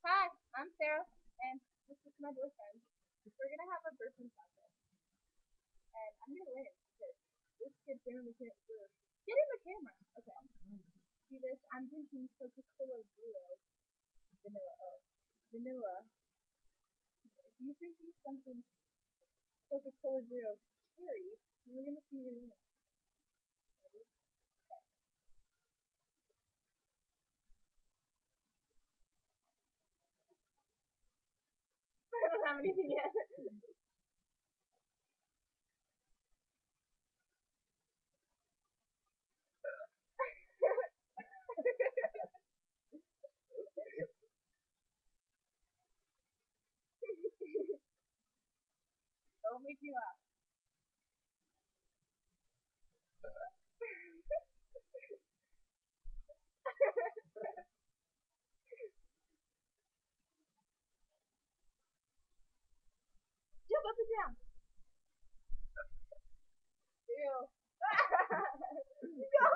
Hi, I'm Sarah, and this is my boyfriend. We're gonna have a birthday contest, and I'm gonna win because this kid Jimmy can't do it. Get in the camera. Okay. See this? I'm drinking Coca-Cola Zero vanilla. Vanilla. If you drinking something Coca-Cola Zero cherry, you're gonna see your name. Ready? I don't have anything yet. Don't make me laugh. Jump up and down. Ew. No.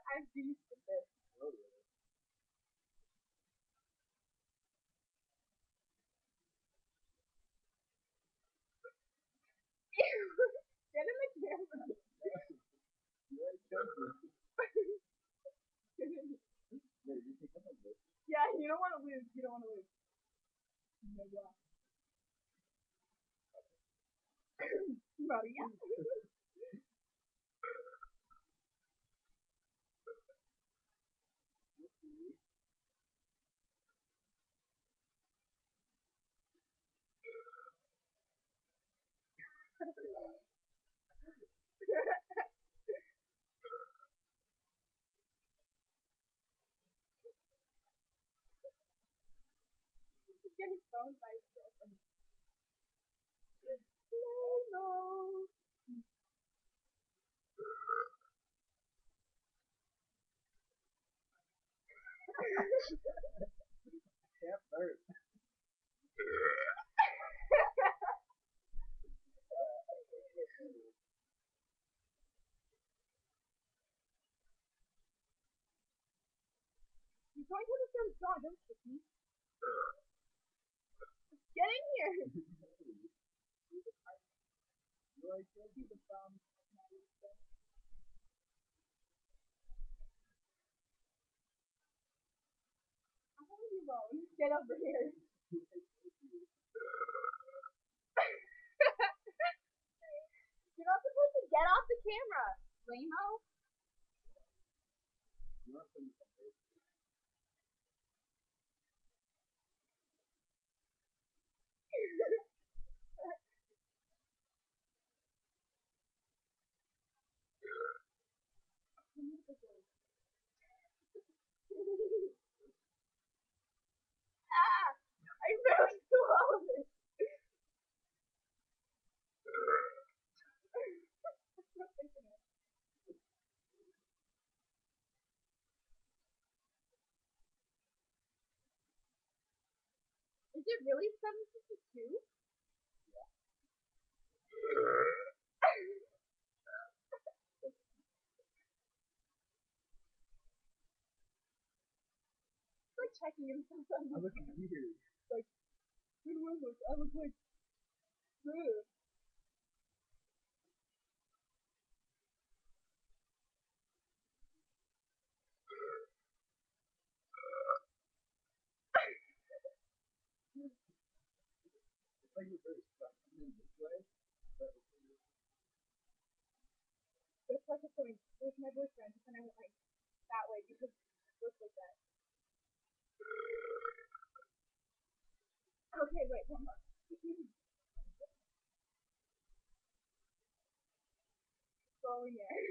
I'm beast at this. Get in the camera. Yeah, you don't want to lose. You don't want to lose. Yeah. Maria. Get his phone by his girlfriend. No. Can't burp. You're going to the same dog, don't kick me. Get in here. He's a bum. I'm gonna be alone. Get over here. You're not supposed to get off the camera, Lamo. Ah! I really swallowed it. Is it really 7:52? Like checking himself out. I look weird. Like, who do I look? I look like good. It's like you're very stuck. I'm in this way, but It's like it's going with my boyfriend, and I went like that way because it looks like that. Okay, wait, one more. Going there.